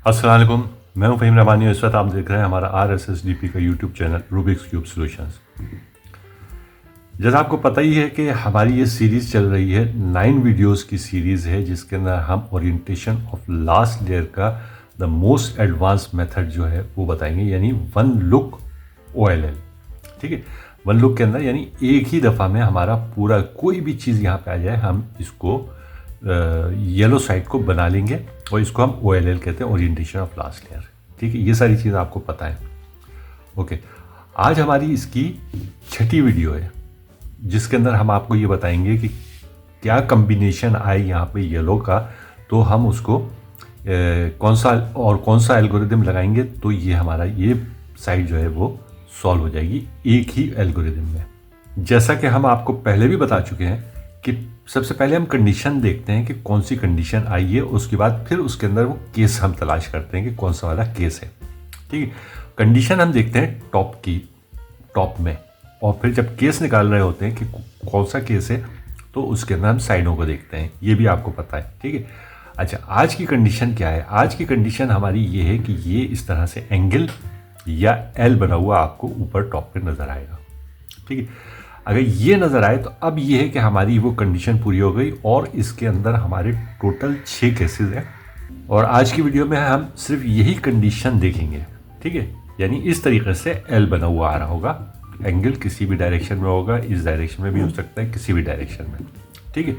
अस्सलाम वालेकुम। मैं हूं फ़हीम रबानी और इस वक्त आप देख रहे हैं हमारा RSSDP का YouTube channel Rubik's cube solutions. जैसा आपको पता ही है कि हमारी ये सीरीज़ चल रही है, 9 वीडियोस की सीरीज़ है जिसके अंदर हम ओरिएंटेशन ऑफ लास्ट लेयर का द मोस्ट एडवांस मेथड जो है वो बताएंगे, यानी वन लुक OLL। ठीक है, वन लुक के अंदर यानी एक ही दफ़ा में हमारा पूरा कोई भी चीज़ यहाँ पे आ जाए, हम इसको येलो साइड को बना लेंगे और इसको हम OLL कहते हैं, ओरिएंटेशन ऑफ लास्ट लेयर। ठीक है, ये सारी चीज़ आपको पता है। ओके, आज हमारी इसकी 6ठी वीडियो है जिसके अंदर हम आपको ये बताएंगे कि क्या कम्बिनेशन आए यहाँ पे येलो का, तो हम उसको कौन सा एल्गोरिदम लगाएंगे तो ये हमारा ये साइड जो है वो सॉल्व हो जाएगी एक ही एल्गोरिदम में। जैसा कि हम आपको पहले भी बता चुके हैं कि सबसे पहले हम कंडीशन देखते हैं कि कौन सी कंडीशन आई है, उसके बाद फिर उसके अंदर वो केस हम तलाश करते हैं कि कौन सा वाला केस है। ठीक है, कंडीशन हम देखते हैं टॉप में, और फिर जब केस निकाल रहे होते हैं कि कौन सा केस है तो उसके अंदर हम साइडों को देखते हैं, ये भी आपको पता है। ठीक है, अच्छा, आज की कंडीशन क्या है? आज की कंडीशन हमारी ये है कि ये इस तरह से एंगल या एल बना हुआ आपको ऊपर टॉप पे नज़र आएगा। ठीक है, अगर ये नज़र आए तो अब ये है कि हमारी वो कंडीशन पूरी हो गई और इसके अंदर हमारे टोटल 6 केसेस हैं और आज की वीडियो में हम सिर्फ यही कंडीशन देखेंगे। ठीक है, यानी इस तरीके से एल बना हुआ आ रहा होगा, एंगल किसी भी डायरेक्शन में होगा, इस डायरेक्शन में भी हो सकता है, किसी भी डायरेक्शन में। ठीक है,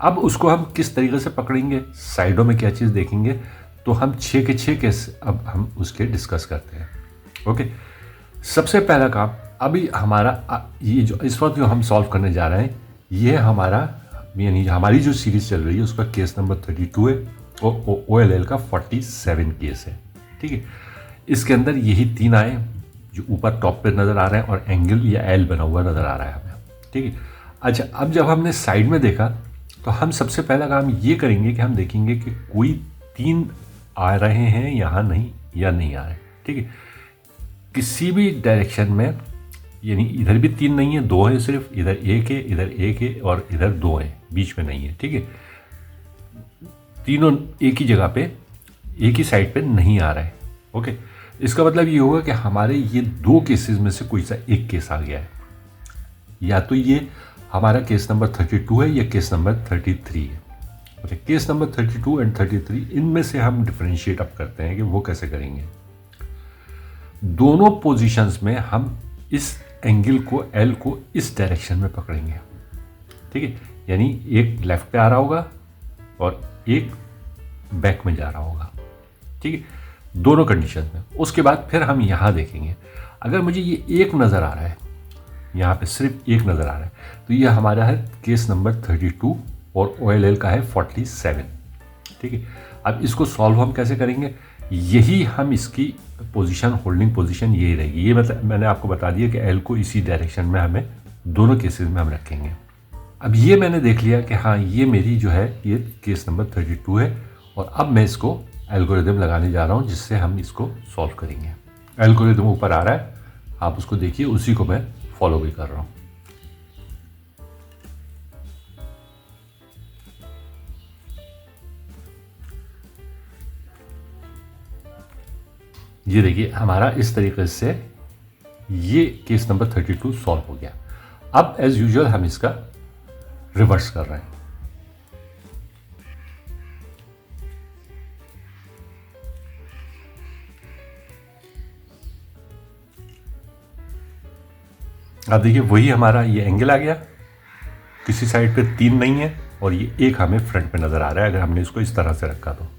अब उसको हम किस तरीके से पकड़ेंगे, साइडों में क्या चीज़ देखेंगे, तो हम 6 के 6 केस अब हम उसके डिस्कस करते हैं। ओके, सबसे पहला काम अभी हमारा ये जो इस वक्त जो हम सॉल्व करने जा रहे हैं, ये हमारा यानी हमारी जो सीरीज़ चल रही है उसका केस नंबर 32 है और OLL का 47 केस है। ठीक है, इसके अंदर यही 3 आए जो ऊपर टॉप पे नज़र आ रहे हैं और एंगल या एल बना हुआ नज़र आ रहा है हमें। ठीक है, अच्छा, अब जब हमने साइड में देखा तो हम सबसे पहला काम ये करेंगे कि हम देखेंगे कि कोई 3 आ रहे हैं यहाँ नहीं या नहीं आ रहे। ठीक है, किसी भी डायरेक्शन में, यानी इधर भी 3 नहीं है, 2 है सिर्फ, इधर 1 है, इधर 1 है और इधर 2 है, बीच में नहीं है। ठीक है, तीनों एक ही जगह पे एक ही साइड पे नहीं आ रहा है। ओके, इसका मतलब ये होगा कि हमारे ये 2 केसेस में से कोई सा एक केस आ गया है, या तो ये हमारा केस नंबर 32 है या केस नंबर 33 है। ओके, केस नंबर 32 एंड 33 इनमें से हम डिफरेंशिएट अप करते हैं कि वो कैसे करेंगे। दोनों पोजीशंस में हम इस एंगल को एल को इस डायरेक्शन में पकड़ेंगे। ठीक है, यानी एक लेफ्ट पे आ रहा होगा और एक बैक में जा रहा होगा। ठीक है, दोनों कंडीशन में। उसके बाद फिर हम यहाँ देखेंगे, अगर मुझे ये एक नज़र आ रहा है, यहाँ पे सिर्फ एक नज़र आ रहा है, तो ये हमारा है केस नंबर 32 और OLL का है 47। ठीक है, अब इसको सॉल्व हम कैसे करेंगे, यही हम इसकी पोजीशन, होल्डिंग पोजीशन यही रहेगी। ये मतलब मैंने आपको बता दिया कि एल को इसी डायरेक्शन में हमें दोनों केसेस में हम रखेंगे। अब ये मैंने देख लिया कि हाँ, ये मेरी जो है ये केस नंबर 32 है और अब मैं इसको एल्गोरिदम लगाने जा रहा हूँ जिससे हम इसको सॉल्व करेंगे। एल्गोरिदम ऊपर आ रहा है, आप उसको देखिए, उसी को मैं फॉलो भी कर रहा हूँ। ये देखिए, हमारा इस तरीके से ये केस नंबर 32 सॉल्व हो गया। अब एज यूजुअल हम इसका रिवर्स कर रहे हैं। अब देखिए, वही हमारा ये एंगल आ गया, किसी साइड पे 3 नहीं है और ये एक हमें फ्रंट पे नज़र आ रहा है अगर हमने इसको इस तरह से रखा तो।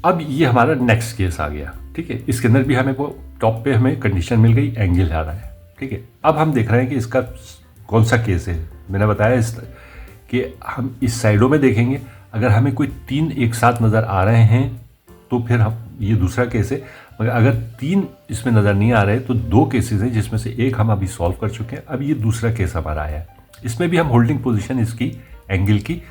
अब ये हमारा नेक्स्ट केस आ गया। ठीक है, इसके अंदर भी हमें वो टॉप पे हमें कंडीशन मिल गई, एंगल आ रहा है। ठीक है, अब हम देख रहे हैं कि इसका कौन सा केस है। मैंने बताया कि हम इस साइडों में देखेंगे, अगर हमें कोई 3 एक साथ नज़र आ रहे हैं तो फिर हम ये दूसरा केस है, मगर अगर 3 इसमें नज़र नहीं आ रहे तो 2 केसेस हैं जिसमें से एक हम अभी सॉल्व कर चुके हैं। अब ये दूसरा केस हमारा आया है, इसमें भी हम होल्डिंग पोजीशन इसकी एंगल की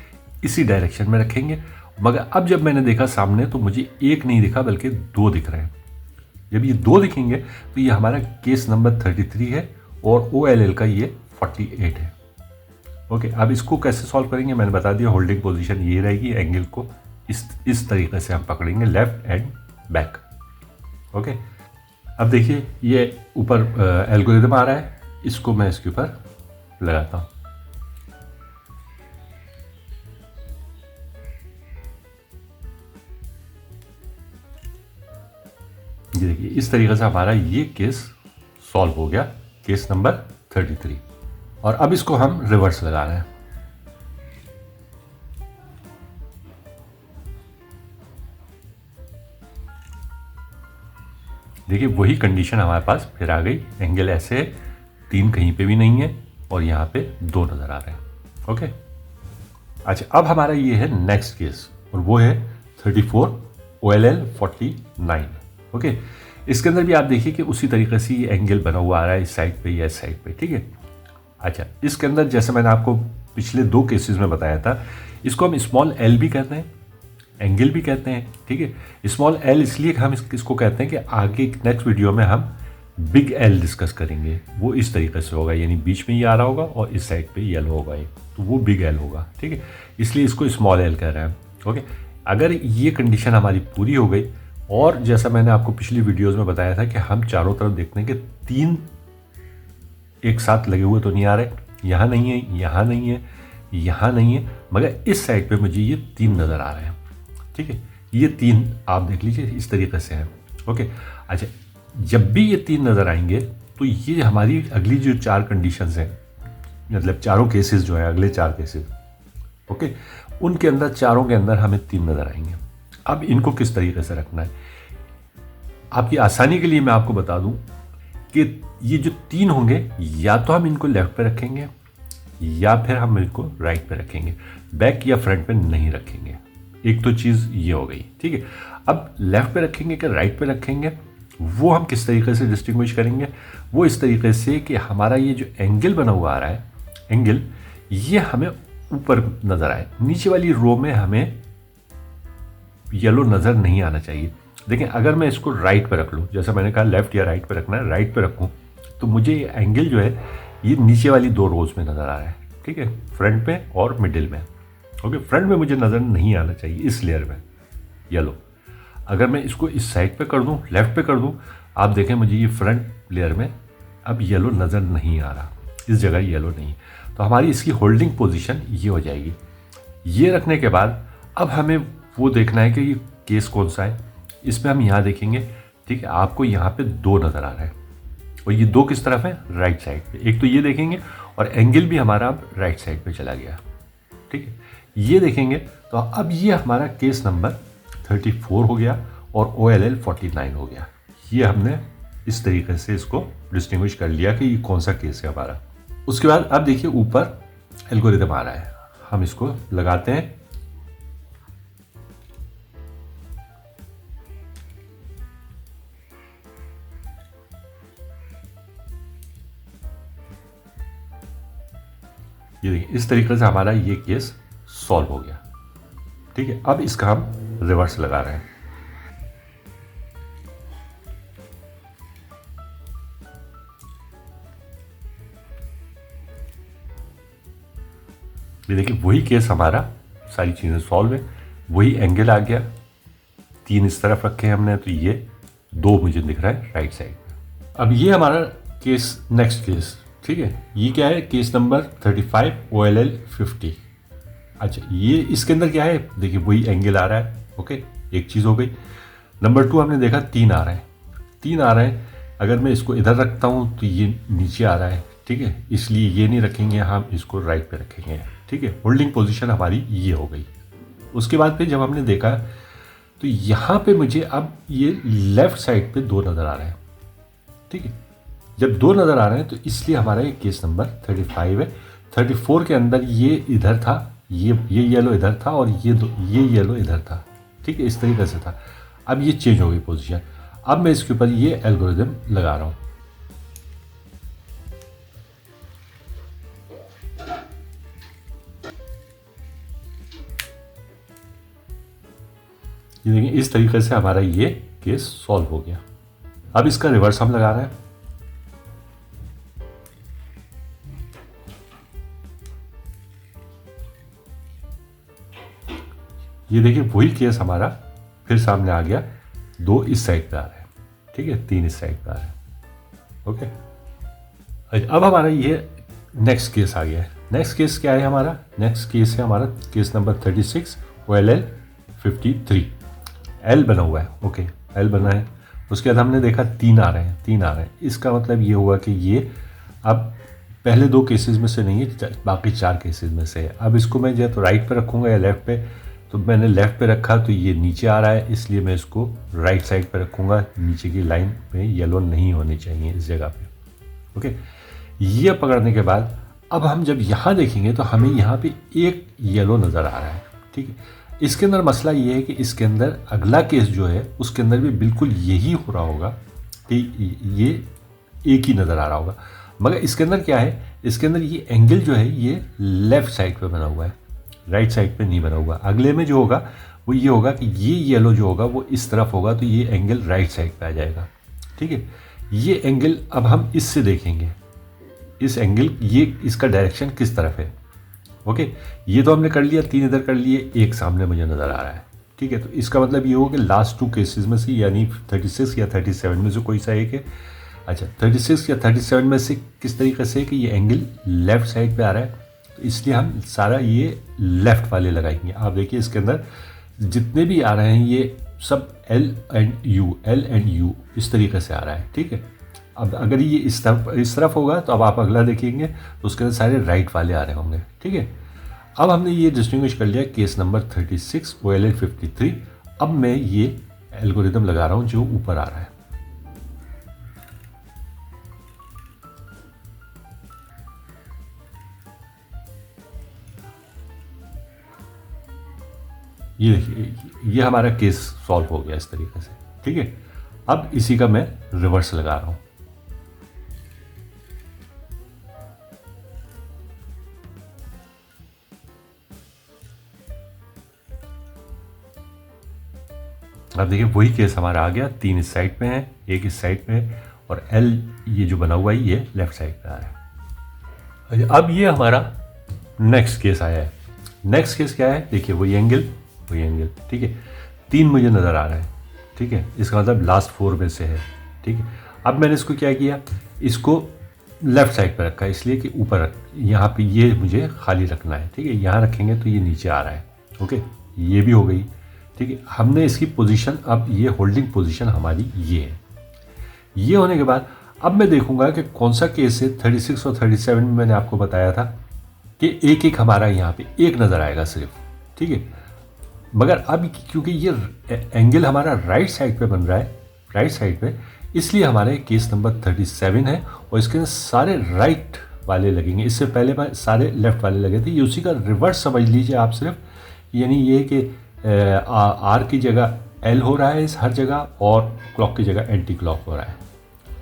इसी डायरेक्शन में रखेंगे, मगर अब जब मैंने देखा सामने तो मुझे एक नहीं दिखा बल्कि 2 दिख रहे हैं। जब ये 2 दिखेंगे तो ये हमारा केस नंबर 33 है और OLL का ये 48 है। ओके, अब इसको कैसे सॉल्व करेंगे मैंने बता दिया, होल्डिंग पोजीशन ये रहेगी, एंगल को इस तरीके से हम पकड़ेंगे, लेफ्ट एंड बैक। ओके, अब देखिए ये ऊपर एल्गोरिदम आ रहा है, इसको मैं इसके ऊपर लगाता हूँ। ये देखिए इस तरीके से हमारा ये केस सॉल्व हो गया, केस नंबर 33। और अब इसको हम रिवर्स लगा रहे हैं। देखिए वही कंडीशन हमारे पास फिर आ गई, एंगल ऐसे है, 3 कहीं पे भी नहीं है और यहाँ पे 2 नज़र आ रहे हैं। ओके, अच्छा अब हमारा ये है नेक्स्ट केस और वो है 34 OLL 49। ओके, इसके अंदर भी आप देखिए कि उसी तरीके से ये एंगल बना हुआ आ रहा है इस साइड पे या इस साइड पे। ठीक है, अच्छा इसके अंदर जैसे मैंने आपको पिछले 2 केसेस में बताया था, इसको हम स्मॉल एल भी कहते हैं, एंगल भी कहते हैं। ठीक है, स्मॉल एल इसलिए हम इसको कहते हैं कि आगे नेक्स्ट वीडियो में हम बिग एल डिस्कस करेंगे, वो इस तरीके से होगा, यानी बीच में ये आ रहा होगा और इस साइड पे येलो होगा ये, तो वो बिग एल होगा। ठीक है, इसलिए इसको स्मॉल एल कह रहे हैं। ओके, अगर ये कंडीशन हमारी पूरी हो गई और जैसा मैंने आपको पिछली वीडियोज़ में बताया था कि हम चारों तरफ देखते हैं कि 3 एक साथ लगे हुए तो नहीं आ रहे, यहाँ नहीं है, यहाँ नहीं है, यहाँ नहीं है, मगर इस साइड पे मुझे ये 3 नज़र आ रहे हैं। ठीक है, ये 3 आप देख लीजिए इस तरीके से हैं। ओके, अच्छा जब भी ये 3 नज़र आएंगे तो ये हमारी अगली जो 4 कंडीशंस हैं, मतलब चारों केसेस जो हैं, अगले 4 केसेस, ओके, उनके अंदर चारों के अंदर हमें 3 नज़र आएंगे। अब इनको किस तरीके से रखना है, आपकी आसानी के लिए मैं आपको बता दूं कि ये जो 3 होंगे, या तो हम इनको लेफ्ट पे रखेंगे या फिर हम इनको राइट पे रखेंगे, बैक या फ्रंट पे नहीं रखेंगे। एक तो चीज़ ये हो गई। ठीक है, अब लेफ्ट पे रखेंगे कि राइट पे रखेंगे, वो हम किस तरीके से डिस्टिंग्विश करेंगे, वो इस तरीके से कि हमारा ये जो एंगल बना हुआ आ रहा है, एंगल ये हमें ऊपर नज़र आए, नीचे वाली रो में हमें येलो नज़र नहीं आना चाहिए। देखिए अगर मैं इसको राइट पे रख लूँ, जैसा मैंने कहा लेफ्ट या राइट पे रखना है, राइट पे रखूँ तो मुझे ये एंगल जो है ये नीचे वाली 2 रोज में नज़र आ रहा है। ठीक है, फ्रंट में और मिडिल में। ओके, फ्रंट में मुझे नज़र नहीं आना चाहिए इस लेयर में येलो। अगर मैं इसको इस साइड पे कर दूं, लेफ्ट पे कर दूं, आप देखें मुझे ये फ्रंट लेयर में अब येलो नज़र नहीं आ रहा, इस जगह येलो नहीं, तो हमारी इसकी होल्डिंग पोजीशन ये हो जाएगी। ये रखने के बाद अब हमें वो देखना है कि ये केस कौन सा है, इसमें हम यहाँ देखेंगे। ठीक है, आपको यहाँ पे 2 नज़र आ रहा है और ये 2 किस तरफ है, राइट साइड पे। एक तो ये देखेंगे और एंगल भी हमारा अब राइट साइड पे चला गया। ठीक है, ये देखेंगे तो अब ये हमारा केस नंबर 34 हो गया और OLL 49 हो गया। ये हमने इस तरीके से इसको डिस्टिंग्विश कर लिया कि ये कौन सा केस है हमारा। उसके बाद अब देखिए ऊपर एल्गोरिदम आ रहा है, हम इसको लगाते हैं। ये देखिए इस तरीके से हमारा ये केस सॉल्व हो गया। ठीक है, अब इसका हम रिवर्स लगा रहे हैं। ये देखिए वही केस हमारा, सारी चीज़ें सॉल्व है, वही एंगल आ गया, 3 इस तरफ रखे हैं हमने, तो ये 2 मुझे दिख रहा है राइट साइड में। अब ये हमारा केस, नेक्स्ट केस। ठीक है, ये क्या है, केस नंबर 35 OLL 50। अच्छा ये इसके अंदर क्या है, देखिए वही एंगल आ रहा है। ओके, एक चीज़ हो गई। नंबर 2 हमने देखा 3 आ रहे हैं, 3 आ रहे हैं। अगर मैं इसको इधर रखता हूँ तो ये नीचे आ रहा है। ठीक है, इसलिए ये नहीं रखेंगे, हम इसको राइट पे रखेंगे। ठीक है, होल्डिंग पोजीशन हमारी ये हो गई। उसके बाद फिर जब हमने देखा तो यहाँ पे मुझे अब ये लेफ्ट साइड पे 2 नज़र आ रहे हैं। ठीक है, जब 2 नज़र आ रहे हैं तो इसलिए हमारा ये केस नंबर 35 है। 34 के अंदर ये इधर था, ये येलो इधर था और ये येलो इधर था। ठीक है, इस तरीके से था। अब ये चेंज हो गई पोजीशन। अब मैं इसके ऊपर ये एल्गोरिदम लगा रहा हूँ। ये देखिए इस तरीके से हमारा ये केस सॉल्व हो गया। अब इसका रिवर्स हम लगा रहे हैं। ये देखिए वही केस हमारा फिर सामने आ गया, 2 इस साइड पे आ रहे हैं, ठीक है, 3 इस साइड पे आ रहे हैं। ओके, अब हमारा ये नेक्स्ट केस आ गया है। नेक्स्ट केस क्या है हमारा? नेक्स्ट केस है हमारा केस नंबर 36 OLL 53। L बना हुआ है। ओके, L बना है। उसके बाद हमने देखा 3 आ रहे हैं, 3 आ रहे हैं। इसका मतलब ये हुआ कि ये अब पहले 2 केसेस में से नहीं है, बाकी 4 केसेस में से है। अब इसको मैं या तो राइट पे रखूँगा या लेफ़्ट पे। तो मैंने लेफ़्ट पे रखा तो ये नीचे आ रहा है, इसलिए मैं इसको राइट साइड पे रखूँगा। नीचे की लाइन में येलो नहीं होनी चाहिए इस जगह पे। ओके, ये पकड़ने के बाद अब हम जब यहाँ देखेंगे तो हमें यहाँ पे एक येलो नज़र आ रहा है, ठीक है। इसके अंदर मसला ये है कि इसके अंदर अगला केस जो है उसके अंदर भी बिल्कुल यही हो रहा होगा कि ये एक ही नज़र आ रहा होगा, मगर इसके अंदर क्या है, इसके अंदर ये एंगल जो है ये लेफ़्ट साइड पे बना हुआ है, राइट साइड पे नहीं बना हुआ। अगले में जो होगा वो ये होगा कि ये येलो जो होगा वो इस तरफ होगा, तो ये एंगल राइट साइड पे आ जाएगा, ठीक है। ये एंगल अब हम इससे देखेंगे, इस एंगल ये इसका डायरेक्शन किस तरफ है। ओके, ये तो हमने कर लिया, 3 इधर कर लिए, एक सामने मुझे नज़र आ रहा है, ठीक है। तो इसका मतलब ये होगा कि लास्ट 2 केसेस में से यानी 36 या 37 में से कोई सा एक है। अच्छा, 36 या 37 में से किस तरीके से कि ये एंगल लेफ़्ट साइड पे आ रहा है, तो इसलिए हम सारा ये लेफ़्ट वाले लगाएंगे। आप देखिए इसके अंदर जितने भी आ रहे हैं ये सब L एंड U इस तरीके से आ रहा है, ठीक है। अब अगर ये इस तरफ होगा तो अब आप अगला देखेंगे तो उसके अंदर सारे राइट वाले आ रहे होंगे, ठीक है। अब हमने ये डिस्टिंग्विश कर लिया केस नंबर 36 OLL 53। अब मैं ये एल्गोरिदम लगा रहा हूँ जो ऊपर आ रहा है। ये देखिए, ये हमारा केस सॉल्व हो गया इस तरीके से, ठीक है। अब इसी का मैं रिवर्स लगा रहा हूँ। अब देखिए वही केस हमारा आ गया, 3 इस साइड पे हैं, 1 इस साइड पे है और L ये जो बना हुआ है ये लेफ्ट साइड पे आ रहा है। अब ये हमारा नेक्स्ट केस आया है। नेक्स्ट केस क्या है? देखिए वही एंगल, ठीक है। 3 मुझे नज़र आ रहा है, ठीक है। इसका मतलब लास्ट 4 में से है, ठीक है। अब मैंने इसको क्या किया, इसको लेफ़्ट साइड पर रखा, इसलिए कि ऊपर यहाँ पे ये मुझे खाली रखना है, ठीक है। यहाँ रखेंगे तो ये नीचे आ रहा है, ओके। ये भी हो गई, ठीक है। हमने इसकी पोजीशन, अब ये होल्डिंग पोजीशन हमारी ये है। ये होने के बाद अब मैं देखूंगा कि कौन सा केस है। 36 और 37 में मैंने आपको बताया था कि एक एक हमारा यहाँ पे एक नज़र आएगा सिर्फ, ठीक है। मगर अब क्योंकि ये एंगल हमारा राइट साइड पे बन रहा है, राइट साइड पे, इसलिए हमारे केस नंबर 37 है और इसके अंदर सारे राइट वाले लगेंगे। इससे पहले मैं सारे लेफ्ट वाले लगे थे, ये उसी का रिवर्स समझ लीजिए आप सिर्फ। यानी ये कि आर की जगह एल हो रहा है इस हर जगह, और क्लॉक की जगह एंटी क्लॉक हो रहा है,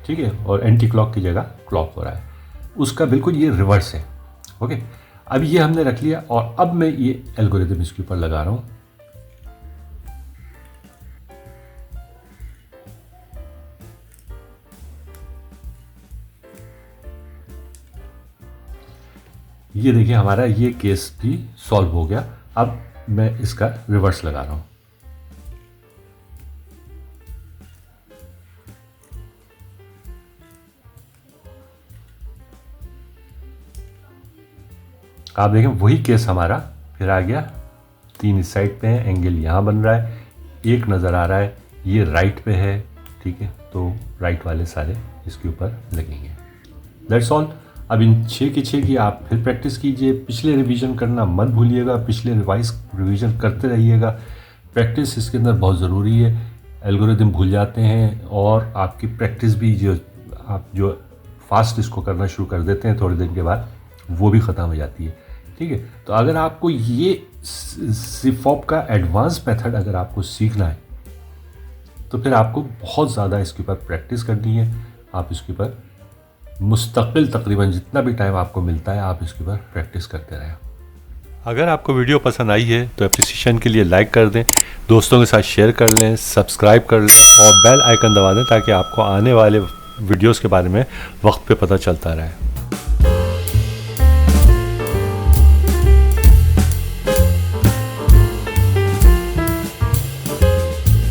ठीक है। और एंटी क्लॉक की जगह क्लॉक हो रहा है, उसका बिल्कुल ये रिवर्स है, ओके। अब ये हमने रख लिया और अब मैं ये एल्गोरिथम इसके ऊपर लगा रहा हूँ। ये देखिए हमारा ये केस भी सॉल्व हो गया। अब मैं इसका रिवर्स लगा रहा हूँ। आप देखें वही केस हमारा फिर आ गया। 3 इस साइड पे है, एंगल यहाँ बन रहा है, एक नज़र आ रहा है, ये राइट पे है, ठीक है। तो राइट वाले सारे इसके ऊपर लगेंगे। That's all. अब इन 6 की 6 की आप फिर प्रैक्टिस कीजिए। पिछले रिवीजन करना मत भूलिएगा, पिछले रिवीजन करते रहिएगा। प्रैक्टिस इसके अंदर बहुत ज़रूरी है। एल्गोरिथम भूल जाते हैं और आपकी प्रैक्टिस भी जो फास्ट इसको करना शुरू कर देते हैं थोड़े दिन के बाद, वो भी ख़त्म हो जाती है, ठीक है। तो अगर आपको ये सिफॉप का एडवांस मेथड अगर आपको सीखना है तो फिर आपको बहुत ज़्यादा इसके ऊपर प्रैक्टिस करनी है। आप इसके ऊपर मुस्तकिल तकरीबन जितना भी टाइम आपको मिलता है आप इसके ऊपर प्रैक्टिस करते रहें। अगर आपको वीडियो पसंद आई है तो एप्रिसिएशन के लिए लाइक कर दें, दोस्तों के साथ शेयर कर लें, सब्सक्राइब कर लें और बेल आइकन दबा दें ताकि आपको आने वाले वीडियोस के बारे में वक्त पे पता चलता रहे।